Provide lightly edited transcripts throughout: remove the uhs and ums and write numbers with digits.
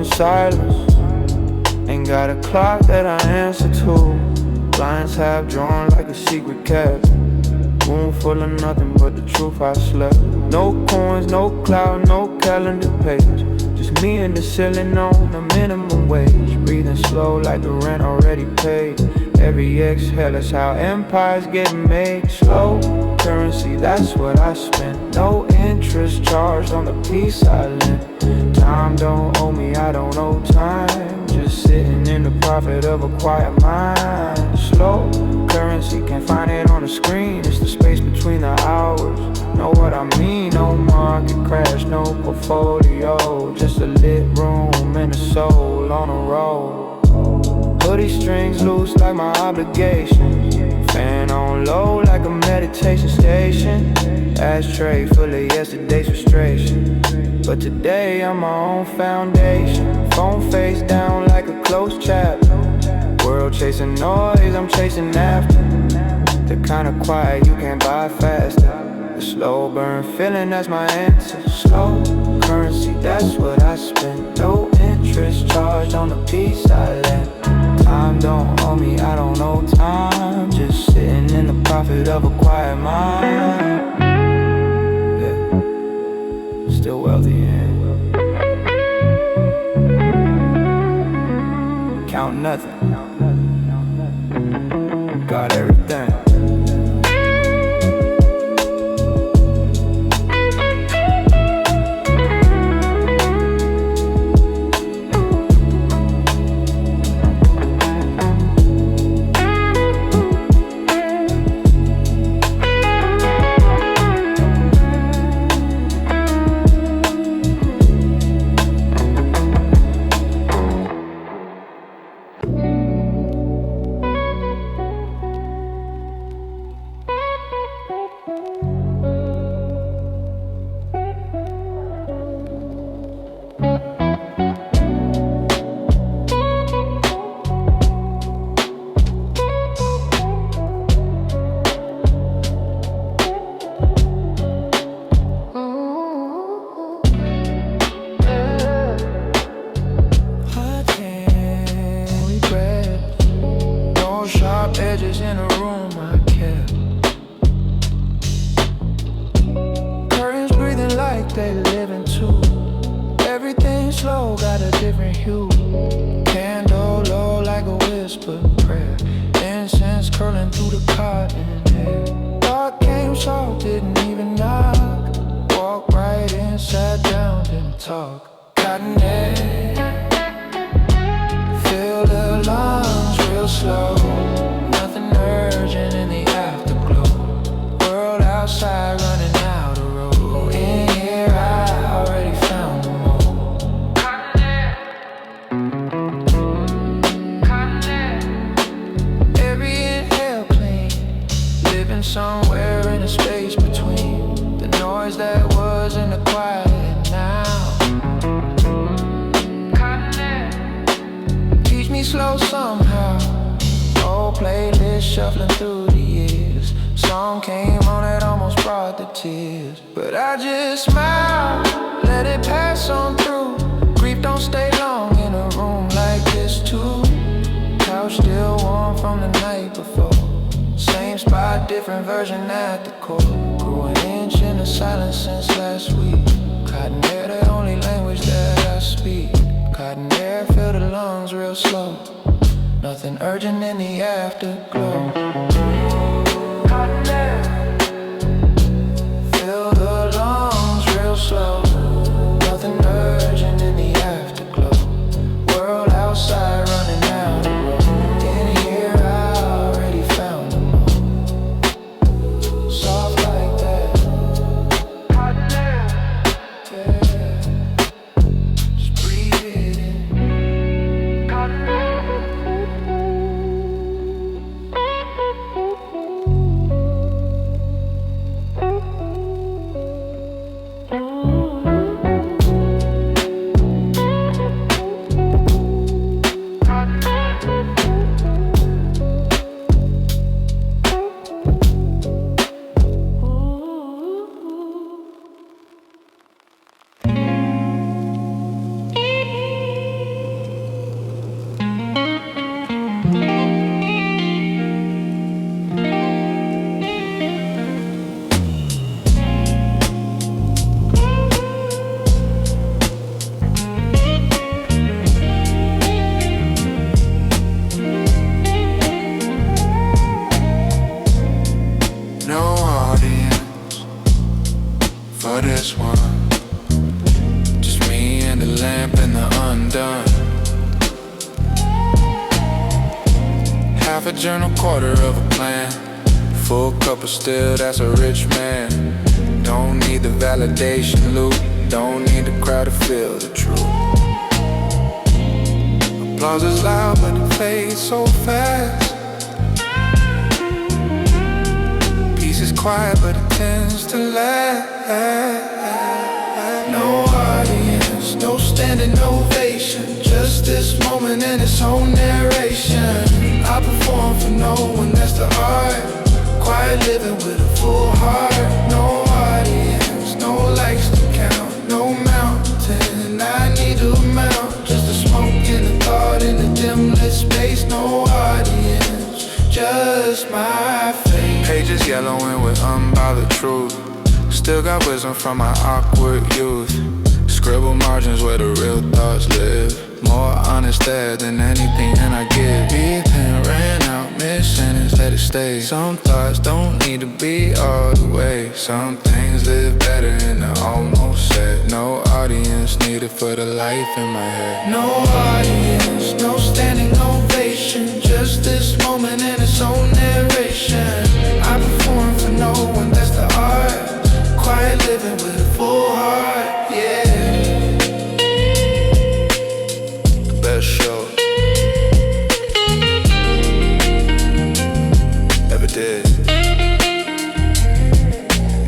in silence. Ain't got a clock that I answer to. Blinds half drawn like a secret cabin. Room full of nothing but the truth I slept. No coins, no cloud, no calendar page. Just me and the ceiling on a minimum wage. Breathing slow like the rent already paid. Every exhale is how empires get made. Slow currency, that's what I spent. No interest charged on the peace I lent. Time don't owe me, I don't owe time. Just sitting in the profit of a quiet mind. Slow currency, can't find it on the screen. It's the space between the hours. Know what I mean? No market crash, no portfolio. Just a lit room and a soul on a roll. Hoodie strings loose like my obligation. Fan on low like a meditation station. Ashtray full of yesterday's frustration. But today I'm my own foundation. Phone face down like a closed chapter. World chasing noise, I'm chasing after. The kind of quiet you can't buy faster. The slow burn feeling, that's my answer. Slow currency, that's what I spend. No interest charged on the peace I lent. Time don't owe me, I don't know time. Just sitting in the profit of a quiet mind. Yeah, still wealthy and count nothing. Got everything. Edges in a room I kept. Curtains breathing like they living too. Everything slow, got a different hue. Candle low like a whispered prayer. Incense curling through the cotton air. Thought came soft, didn't even knock. Walked right in, sat down, didn't talk. Cotton air, fill the lungs real slow. Urgent in the afterglow. World outside running out of road. In here I already found them all. Every inhale clean. Living somewhere in a space between the noise that was and the quiet now. Teach me slow somehow. Old playlist shuffling through the years. Song came on that almost brought the tears. But I just smile, let it pass on through. Grief don't stay long in a room like this too. Couch still warm from the night before. Same spot, different version at the core. Grew an inch in the silence since last week. Cotton air, the only language that I speak. Cotton air, fill the lungs real slow. Nothing urgent in the afterglow. Cotton air, fill the lungs real slow. Nothing urgent in the afterglow. World outside running out of road. In here I already found them all. Soft like that. Cotton air, yeah. Just breathe it in. Cotton air. half a journal, quarter of a plan. Full cup of still, that's a rich man. Don't need the validation loop, don't need the crowd to feel the truth. Applause is loud but it fades so fast. Peace is quiet but it tends to last. No audience, no standing ovation, just this moment and its own narration. I perform for no one, that's the art. Quiet living with a full heart. No audience, no likes to count, no mountain I need to mount. Just a smoke and a thought in a dim lit space. No audience, just my face. Pages yellowing with unbothered truth. Still got wisdom from my awkward youth. Scribble margins where the real thoughts live. More honest there than anything and I give. Be pen ran out, mid-sentence, let it stay. Some thoughts don't need to be all the way. Some things live better in the almost said. No audience needed for the life in my head. No audience, no standing ovation, just this moment and its own narration. I perform for no one, that's the art. Quiet living with a full heart, yeah. The best show ever did.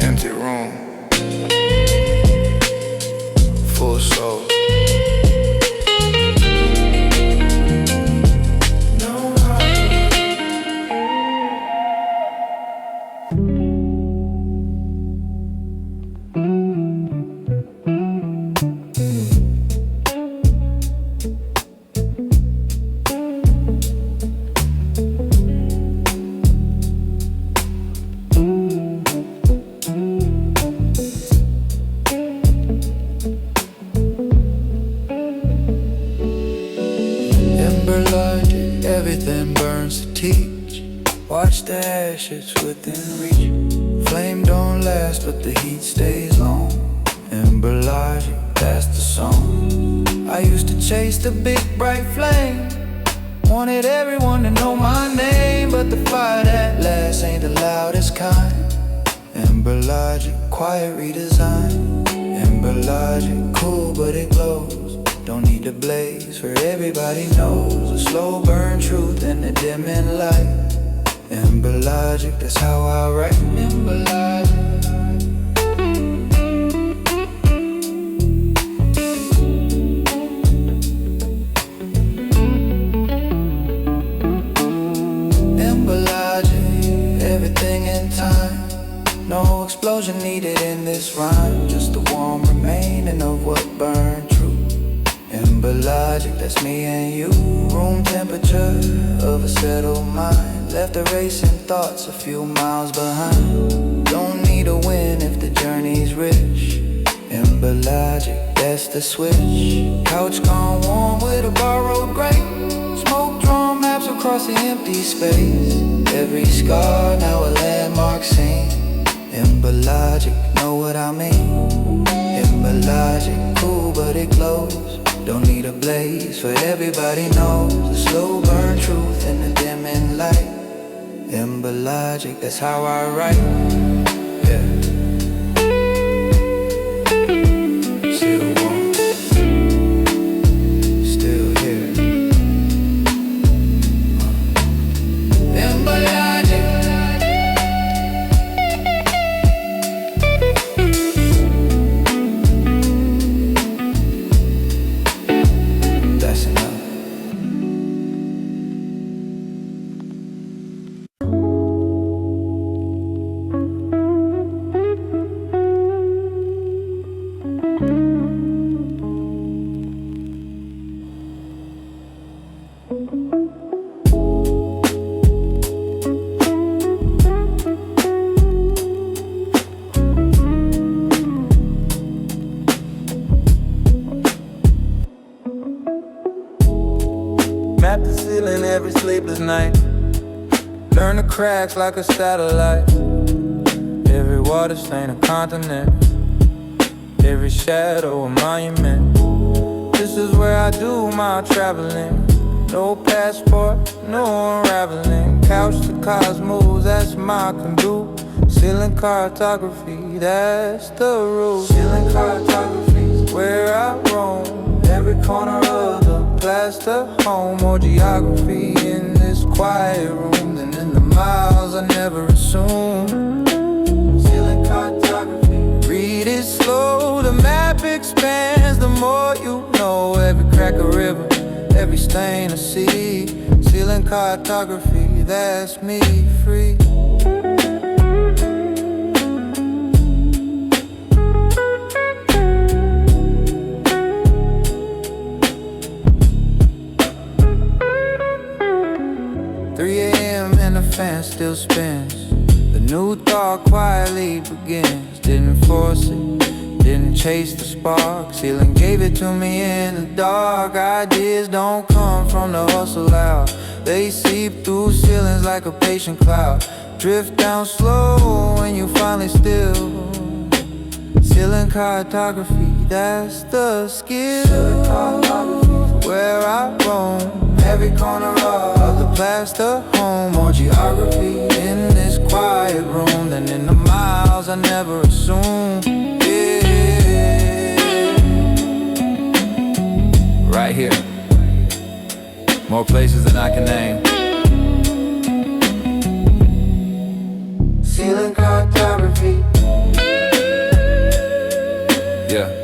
Empty room, full soul. Everything burns to teach. Watch the ashes within reach. Flame don't last, but the heat stays long. Ember logic, that's the song. I used to chase the big bright flame. Wanted everyone to know my name, but the fire that lasts ain't the loudest kind. Ember logic, quiet redesign. Ember logic, cool but it glows. Don't need to blaze for everybody knows. A slow burn truth in the dimming light. Ember logic, that's how I write. Ember logic. Ember logic, everything in time. No explosion needed in this rhyme. Just the warm remaining of what burned true. Ember logic, that's me and you. Room temperature of a settled mind. Left erasing thoughts a few miles behind. Don't need a win if the journey's rich. Ember logic, that's the switch. Couch gone warm with a borrowed grate. Smoke drawn maps across the empty space. Every scar now a landmark seen. Ember logic, know what I mean. Ember logic, cool but it glows. Don't need a blaze, for everybody knows. A slow burn truth in the dimming light. Ember logic, that's how I write. Yeah. Still warm, still here. Ember logic. Map the ceiling every sleepless night. Learn the cracks like a satellite. Every water stain a continent. Every shadow a monument. This is where I do my traveling. No passport, no unraveling. Couch to cosmos, that's my canoe. Ceiling cartography, that's the rule. Ceiling cartography, where I roam. Every corner of the plaster home. More geography in this quiet room than in the miles I never assumed. Ceiling cartography, read it slow. The map expands, the more you know. Every crack a river, every stain a sea. Ceiling cartography, that's me free. Fan still spins. The new thought quietly begins. Didn't force it, didn't chase the spark. Ceiling gave it to me in the dark. Ideas don't come from the hustle out. They seep through ceilings like a patient cloud. Drift down slow when you finally still. Ceiling cartography, that's the skill. Ceiling cartography, where I roam. Every corner of the plaster home. More geography in this quiet room than in the miles I never assumed. Yeah. Right here, more places than I can name. Ceiling cartography. Yeah.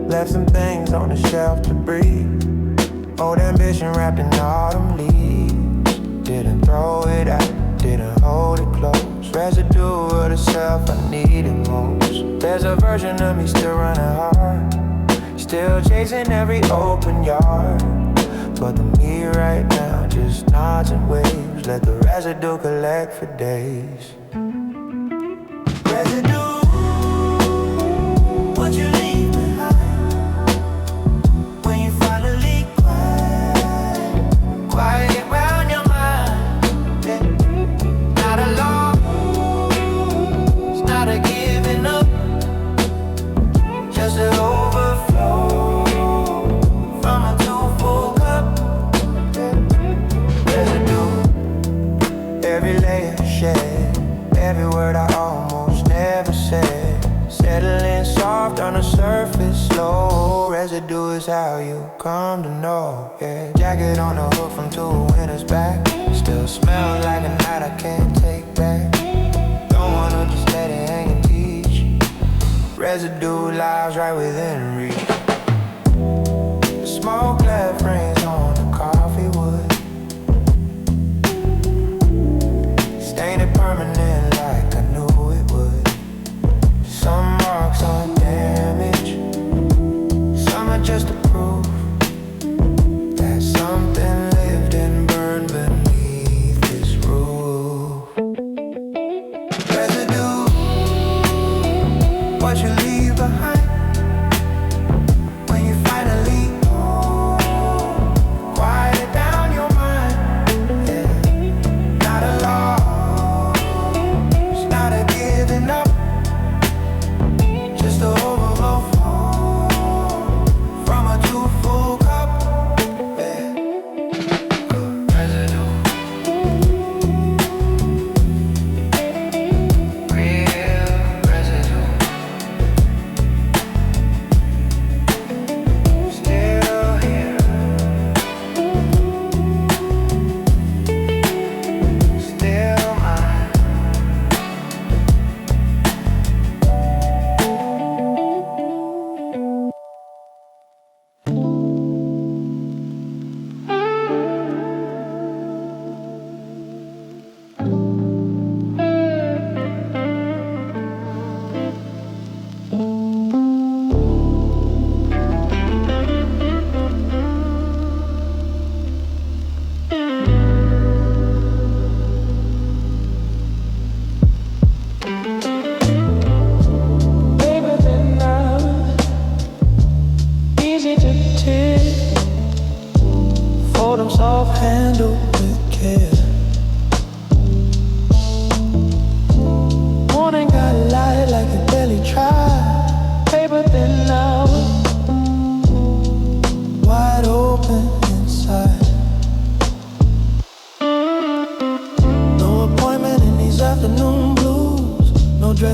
Left some things on the shelf to breathe. Old ambition wrapped in autumn leaves. Didn't throw it out, didn't hold it close. Residue of the self I needed most. There's a version of me still running hard, still chasing every open yard. But the me right now just nods and waves. Let the residue collect for days. Residue, what you leave behind. Quiet round your mind, yeah. Not alone, it's not a giving up, just an overflow from a too full cup, yeah. Residue, every layer shed, every word I almost never said. Settling soft on the surface, slow. Residue is how you come to know, yeah. Jacket on the hook from 2 winters back. Still smells like a night I can't take back. Don't wanna just let it hang and teach. Residue lies right within reach. The smoke left rings on the coffee wood. Stain it permanent like I knew it would. Some marks on damage, some are just a proof that something lived and burned beneath this roof. Residue, what you leave behind when you finally quiet down your mind, yeah. Not alone, it's not a giving up, just a overflow from a too full cup, yeah. Residue, real residue.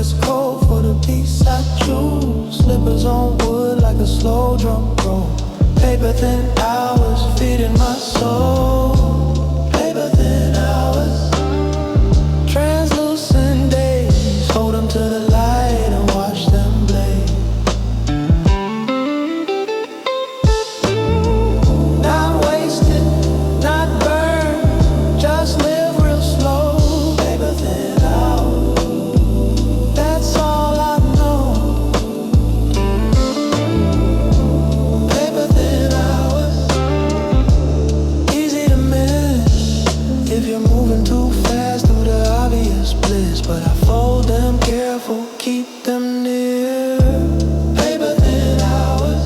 West Coast for the peace I choose. Slippers on wood like a slow drum roll. Paper thin hours feeding my soul. Paper thin hours. Translucent days, hold them to the light and watch them blaze. Not wasted, not burned, just live real slow. Paper thin hours, that's all I know. Paper thin hours, easy to miss if you're moving too fast through the obvious bliss. But I fold them careful, keep them near. Paper thin hours,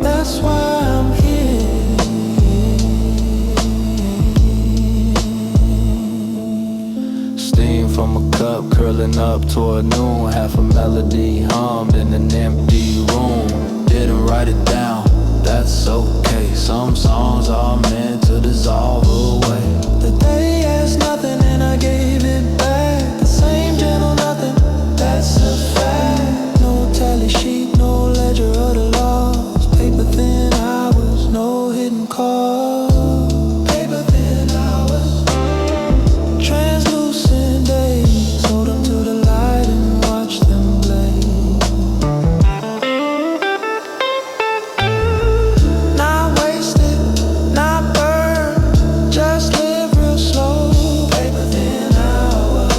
that's why I'm here. Steam from a cup curling up toward noon. Half a melody hummed in an empty room. Didn't write it down, that's okay. Some songs are meant to dissolve away. The day asked nothing and I gave it back. The same gentle nothing, that's a fact. No tally sheet, no ledger of the loss. Paper thin hours, no hidden cost. Paper thin hours, translucent days, hold them to the light and watch them blaze. Not wasted, not burned, just live real slow. Paper thin hours,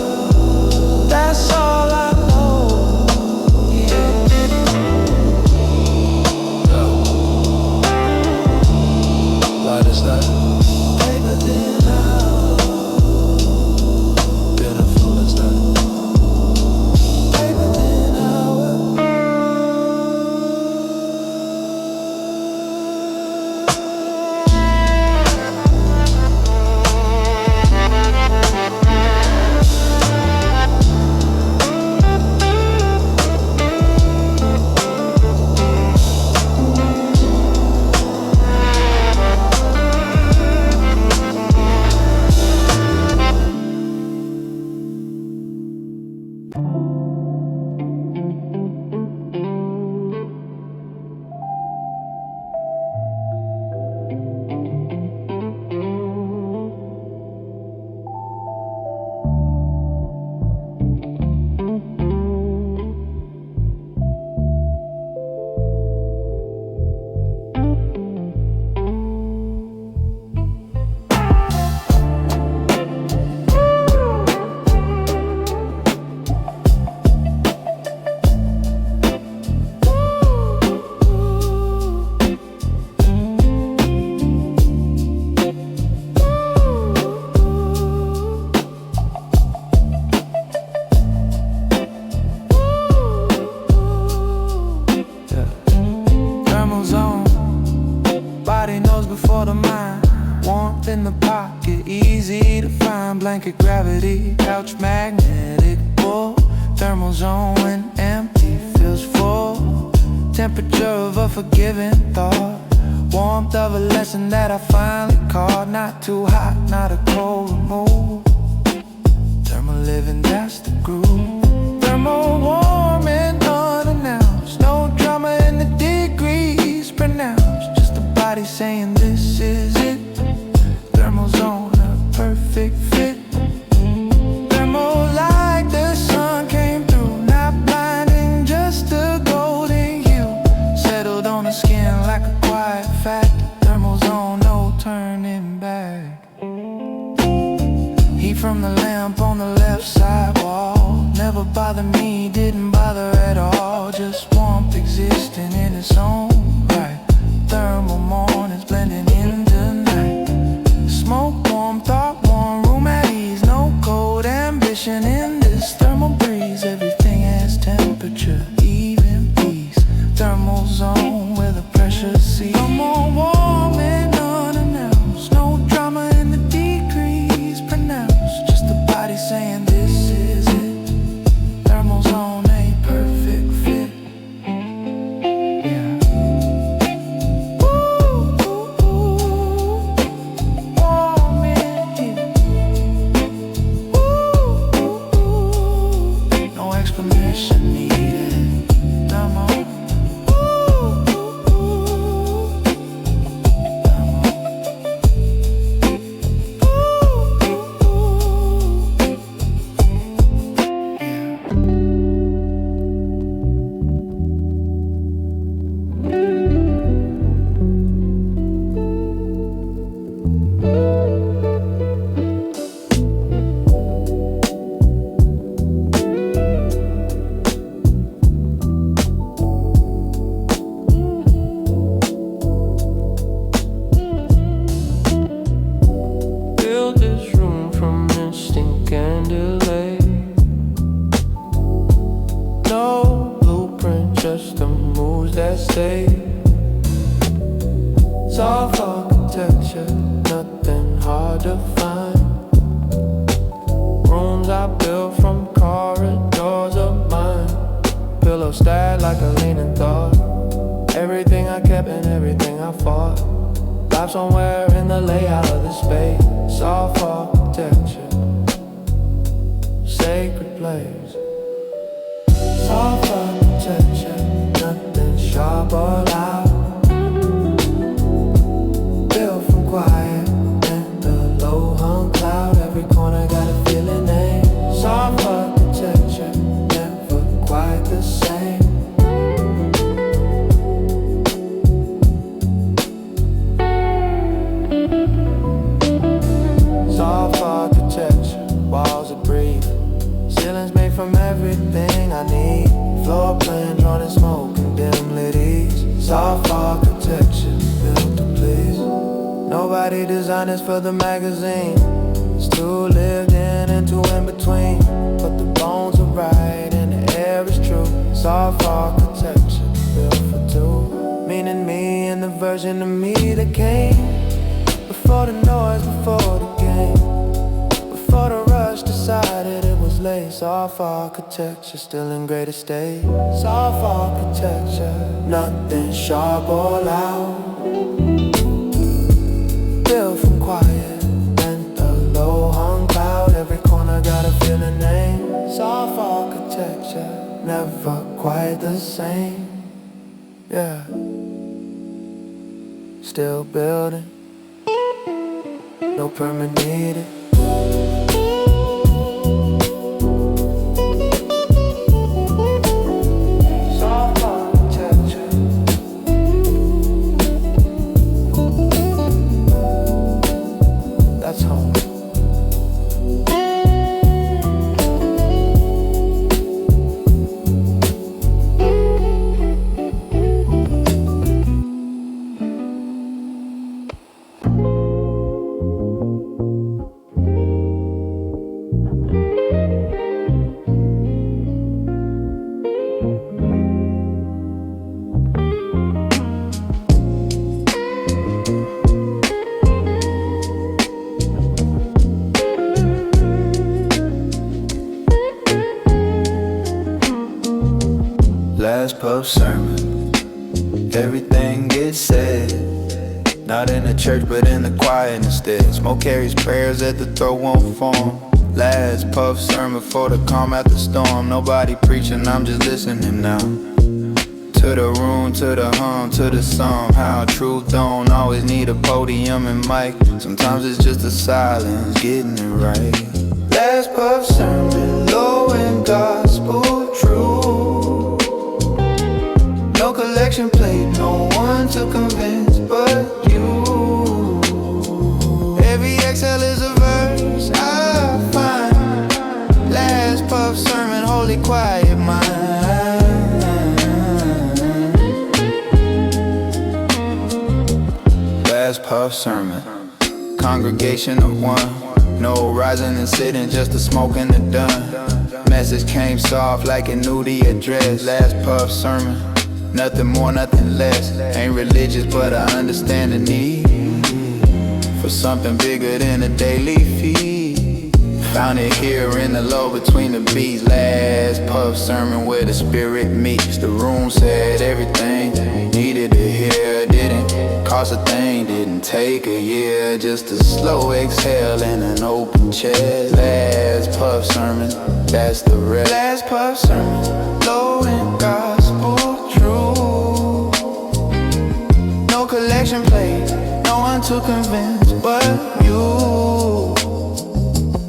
that's all I know. Yeah. Light as that. Paper thin hours, beautiful as that. Paper thin hours. Thermals on, body knows before the mind. Warmth in the pocket, easy to find. Blanket gravity, couch magnetic pull. Thermals on when empty feels full. Temperature of a forgiving thought. Warmth of a lesson that I finally caught. Not too hot, not a cold remove. Thermal living, that's the groove. Thermal warm and unannounced. No drama in the degrees pronounced. Just the body saying this is it. Thermal zone, a perfect fit. Thermal like the sun came through. Not blinding, just a golden hue. Settled on the skin like a quiet fact. Thermal zone, no turning back. Heat from the lamp on the left side wall. Never bothered me, didn't bother at all. Just warmth existing in its own right. Thermal mornings blending into night. Smoke warm, thought warm, room at ease. No cold ambition in this thermal breeze. Everything has temperature, even peace. Thermal zone where the pressure sees. No more warm and unannounced. No drama in the degrees pronounced. Just the body saying this is it. Thermal zone, a perfect fit. Yeah. Ooh, ooh, ooh. Warm in here. Ooh, ooh, ooh. stay. Soft architecture, nothing hard to find. Rooms I built from corridors of mine. Pillow stacked like a leaning thought. Everything I kept and everything I fought. Life somewhere in the layout of the space. Soft architecture, sacred place. Soft architecture, nothing sharp or loud. Built from quiet and the low hung cloud. Every corner got a feeling name. Soft architecture, never quite the same. Soft architecture, walls that breathe. Ceilings made from everything I need. Floor plan drawn in smoke and dim lit ease. Soft architecture, built to please. Nobody designed this for the magazine. It's too lived in and too in between. But the bones are right and the air is true. Soft architecture, built for two. Meaning me and the version of me that came before the noise, before the game, before the rush decided it was late. Soft architecture, still in great estate. Soft architecture, nothing sharp or loud. Built from quiet and a low hung cloud. Every corner got a feeling name. Soft architecture, never quite the same. Yeah, still building, no permit needed. Soft architecture, that's home. Last puff sermon, everything gets said. Not in the church but in the choir instead. Smoke carries prayers that the throat won't form. Last puff sermon for the calm after storm. Nobody preaching, I'm just listening now. To the room, to the hum, to the song. How truth don't always need a podium and mic. Sometimes it's just the silence getting it right. Last puff sermon, low and gospel true. No collection plate, no one to convince but you. Every exhale is a verse I find. Last puff sermon, holy quiet mind. Last puff sermon, congregation of one. No rising and sitting, just the smoke and the dun. Message came soft like it knew the address. Last puff sermon, nothing more, nothing less. Ain't religious, but I understand the need for something bigger than a daily feed. Found it here in the low between the beats. Last puff sermon where the spirit meets. The room said everything needed to hear. Didn't cost a thing, didn't take a year. Just a slow exhale and an open chest. Last puff sermon, that's the rest. Last puff sermon, low and gospel true. No collection plate, no one to convince but you.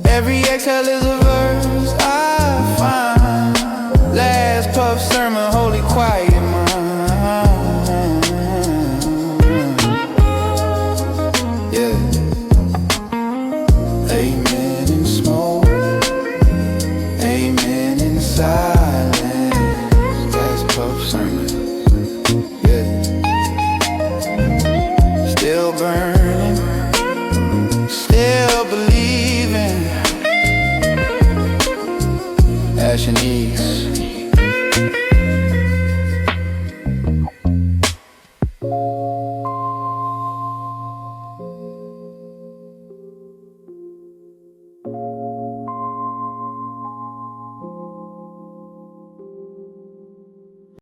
Every exhale is a verse I find. Last puff sermon, holy quiet mind. Yeah, amen.